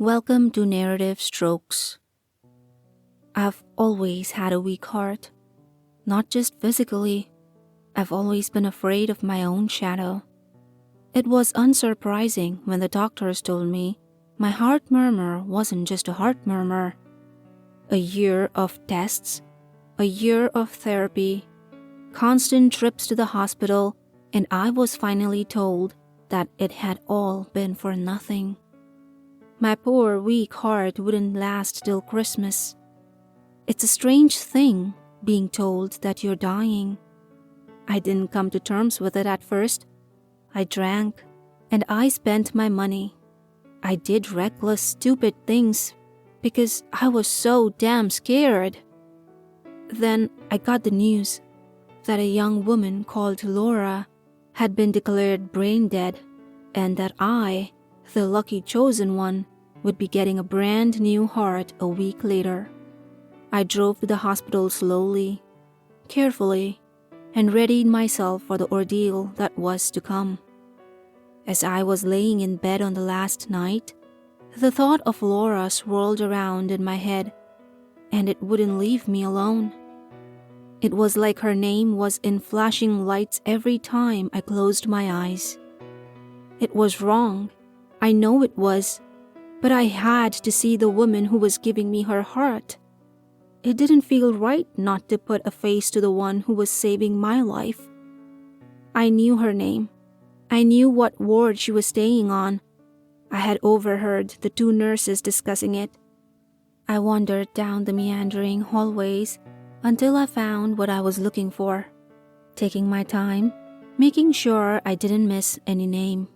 Welcome to Narrative Strokes. I've always had a weak heart. Not just physically. I've always been afraid of my own shadow. It was unsurprising when the doctors told me my heart murmur wasn't just a heart murmur. A year of tests, a year of therapy, constant trips to the hospital, and I was finally told that it had all been for nothing. My poor, weak heart wouldn't last till Christmas. It's a strange thing being told that you're dying. I didn't come to terms with it at first. I drank, and I spent my money. I did reckless, stupid things because I was so damn scared. Then I got the news that a young woman called Laura had been declared brain dead, and that I, the lucky chosen one, would be getting a brand new heart a week later. I drove to the hospital slowly, carefully, and readied myself for the ordeal that was to come. As I was laying in bed on the last night, the thought of Laura swirled around in my head, and it wouldn't leave me alone. It was like her name was in flashing lights every time I closed my eyes. It was wrong. I know it was. But I had to see the woman who was giving me her heart. It didn't feel right not to put a face to the one who was saving my life. I knew her name. I knew what ward she was staying on. I had overheard the two nurses discussing it. I wandered down the meandering hallways until I found what I was looking for, taking my time, making sure I didn't miss any name.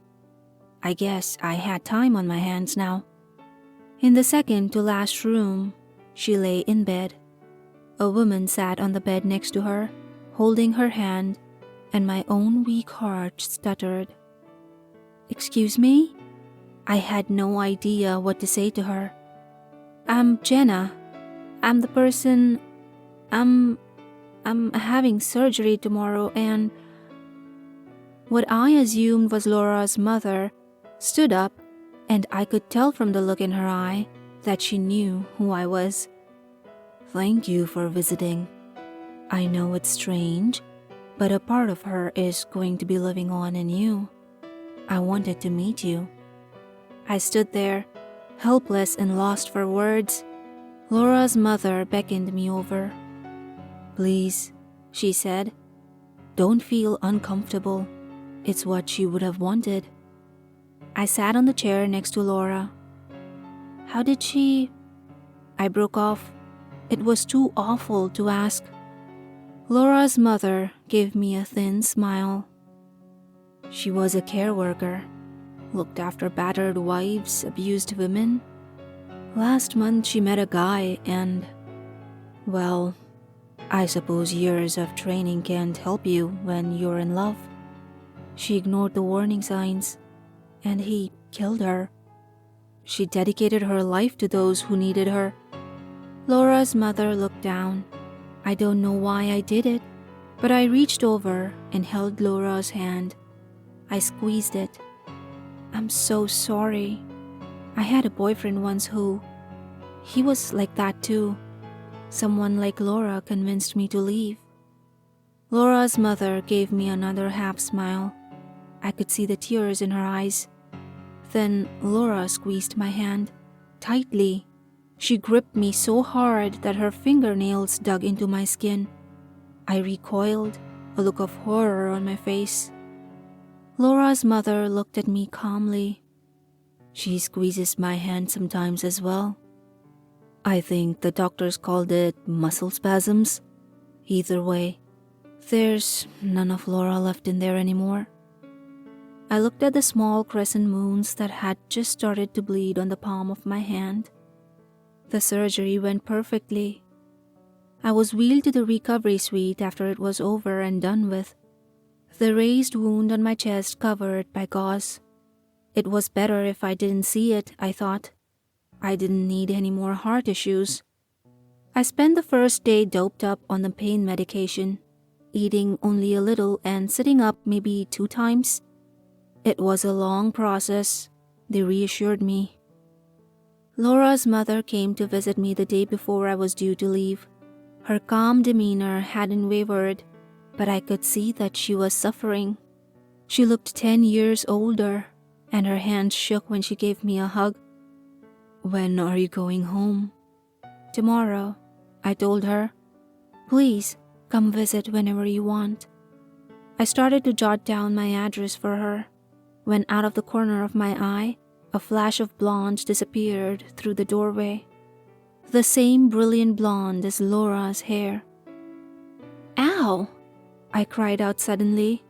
I guess I had time on my hands now. In the second to last room, she lay in bed. A woman sat on the bed next to her, holding her hand, and my own weak heart stuttered. "Excuse me?" I had no idea what to say to her. "I'm Jenna. I'm the person... I'm having surgery tomorrow and..." What I assumed was Laura's mother stood up, and I could tell from the look in her eye that she knew who I was. "Thank you for visiting. I know it's strange, but a part of her is going to be living on in you. I wanted to meet you." I stood there, helpless and lost for words. Laura's mother beckoned me over. "Please," she said, "don't feel uncomfortable. It's what she would have wanted." I sat on the chair next to Laura. "How did she..." I broke off. It was too awful to ask. Laura's mother gave me a thin smile. "She was a care worker, looked after battered wives, abused women. Last month she met a guy and, well, I suppose years of training can't help you when you're in love. She ignored the warning signs, and he killed her. She dedicated her life to those who needed her." Laura's mother looked down. I don't know why I did it, but I reached over and held Laura's hand. I squeezed it. "I'm so sorry. I had a boyfriend once he was like that too. Someone like Laura convinced me to leave." Laura's mother gave me another half smile. I could see the tears in her eyes. Then Laura squeezed my hand, tightly. She gripped me so hard that her fingernails dug into my skin. I recoiled, a look of horror on my face. Laura's mother looked at me calmly. "She squeezes my hand sometimes as well. I think the doctors called it muscle spasms. Either way, there's none of Laura left in there anymore." I looked at the small crescent moons that had just started to bleed on the palm of my hand. The surgery went perfectly. I was wheeled to the recovery suite after it was over and done with, the raised wound on my chest covered by gauze. It was better if I didn't see it, I thought. I didn't need any more heart issues. I spent the first day doped up on the pain medication, eating only a little and sitting up maybe 2 times. It was a long process, they reassured me. Laura's mother came to visit me the day before I was due to leave. Her calm demeanor hadn't wavered, but I could see that she was suffering. She looked 10 years older, and her hands shook when she gave me a hug. "When are you going home?" "Tomorrow," I told her. "Please, come visit whenever you want." I started to jot down my address for her, when out of the corner of my eye, a flash of blonde disappeared through the doorway. The same brilliant blonde as Laura's hair. "Ow!" I cried out suddenly.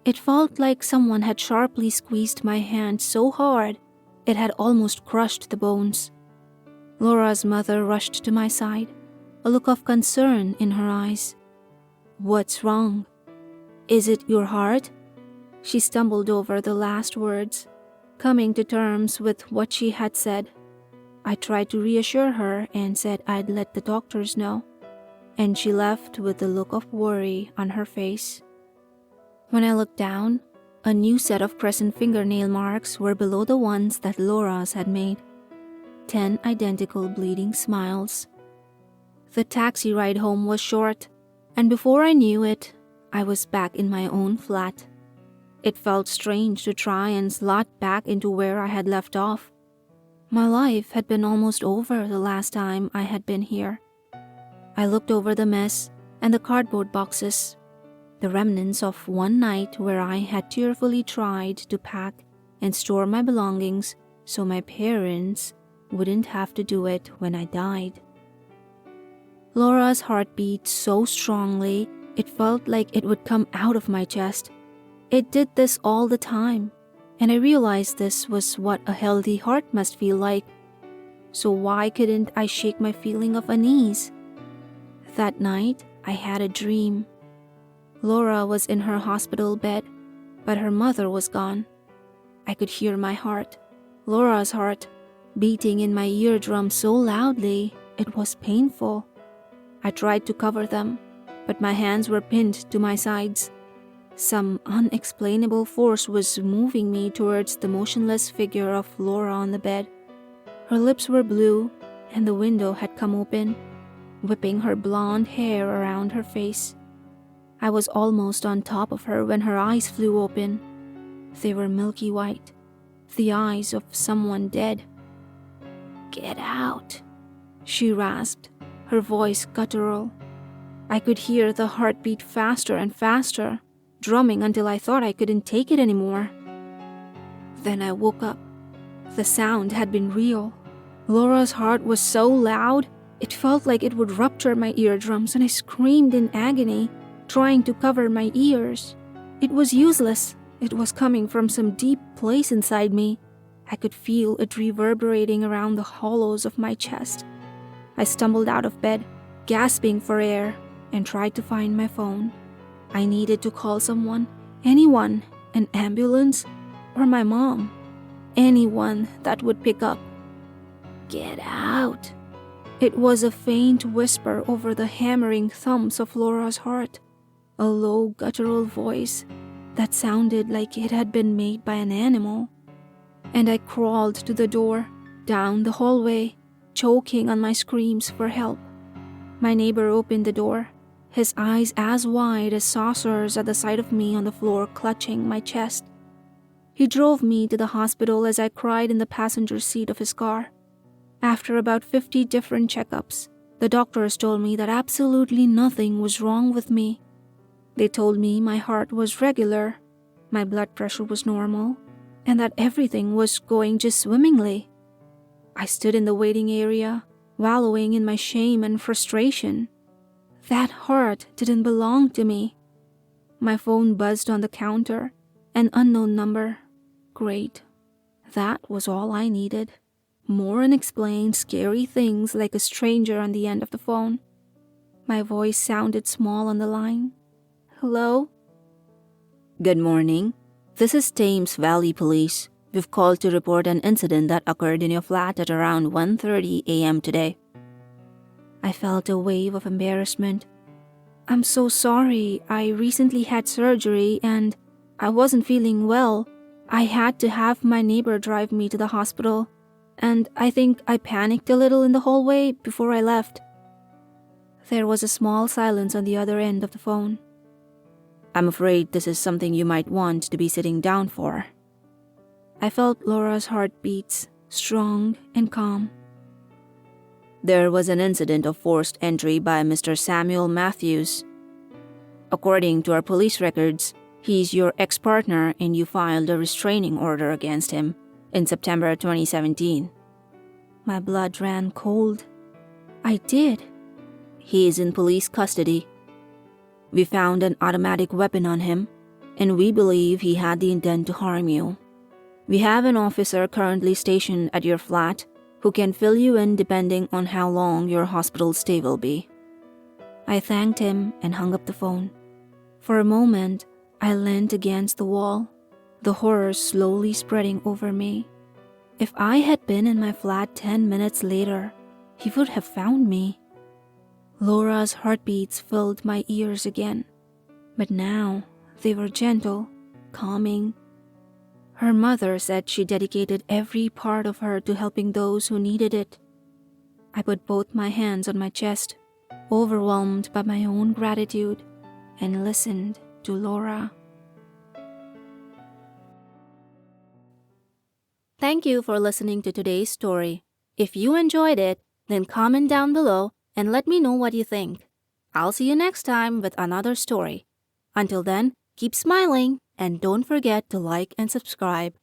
It felt like someone had sharply squeezed my hand so hard it had almost crushed the bones. Laura's mother rushed to my side, a look of concern in her eyes. "What's wrong? Is it your heart?" She stumbled over the last words, coming to terms with what she had said. I tried to reassure her and said I'd let the doctors know, and she left with a look of worry on her face. When I looked down, a new set of crescent fingernail marks were below the ones that Laura's had made. 10 identical bleeding smiles. The taxi ride home was short, and before I knew it, I was back in my own flat. It felt strange to try and slot back into where I had left off. My life had been almost over the last time I had been here. I looked over the mess and the cardboard boxes, the remnants of one night where I had tearfully tried to pack and store my belongings so my parents wouldn't have to do it when I died. Laura's heart beat so strongly it felt like it would come out of my chest. It did this all the time, and I realized this was what a healthy heart must feel like. So why couldn't I shake my feeling of unease? That night, I had a dream. Laura was in her hospital bed, but her mother was gone. I could hear my heart, Laura's heart, beating in my eardrum so loudly it was painful. I tried to cover them, but my hands were pinned to my sides. Some unexplainable force was moving me towards the motionless figure of Laura on the bed. Her lips were blue, and the window had come open, whipping her blonde hair around her face. I was almost on top of her when her eyes flew open. They were milky white, the eyes of someone dead. "Get out," she rasped, her voice guttural. I could hear the heartbeat faster and faster, drumming until I thought I couldn't take it anymore. Then I woke up. The sound had been real. Laura's heart was so loud, it felt like it would rupture my eardrums, and I screamed in agony, trying to cover my ears. It was useless. It was coming from some deep place inside me. I could feel it reverberating around the hollows of my chest. I stumbled out of bed, gasping for air, and tried to find my phone. I needed to call someone, anyone, an ambulance, or my mom. Anyone that would pick up. "Get out." It was a faint whisper over the hammering thumps of Laura's heart, a low guttural voice that sounded like it had been made by an animal. And I crawled to the door, down the hallway, choking on my screams for help. My neighbor opened the door, his eyes as wide as saucers at the sight of me on the floor clutching my chest. He drove me to the hospital as I cried in the passenger seat of his car. After about 50 different checkups, the doctors told me that absolutely nothing was wrong with me. They told me my heart was regular, my blood pressure was normal, and that everything was going just swimmingly. I stood in the waiting area, wallowing in my shame and frustration. That heart didn't belong to me. My phone buzzed on the counter, an unknown number. Great. That was all I needed. More unexplained, scary things like a stranger on the end of the phone. My voice sounded small on the line. "Hello?" "Good morning. This is Thames Valley Police. We've called to report an incident that occurred in your flat at around 1:30 a.m. today." I felt a wave of embarrassment. "I'm so sorry. I recently had surgery and I wasn't feeling well. I had to have my neighbor drive me to the hospital. and I think I panicked a little in the hallway before I left. There was a small silence on the other end of the phone. I'm afraid this is something you might want to be sitting down for. I felt Laura's heartbeats, strong and calm. There was an incident of forced entry by Mr. Samuel Matthews. According to our police records, he's your ex-partner and you filed a restraining order against him in September 2017. My blood ran cold. I did. He is in police custody. We found an automatic weapon on him, and we believe he had the intent to harm you. We have an officer currently stationed at your flat who can fill you in depending on how long your hospital stay will be. I thanked him and hung up the phone. For a moment, I leaned against the wall, the horror slowly spreading over me. If I had been in my flat 10 minutes later, he would have found me. Laura's heartbeats filled my ears again, but now they were gentle, calming. Her mother said she dedicated every part of her to helping those who needed it. I put both my hands on my chest, overwhelmed by my own gratitude, and listened to Laura. Thank you for listening to today's story. If you enjoyed it, then comment down below and let me know what you think. I'll see you next time with another story. Until then, keep smiling and don't forget to like and subscribe.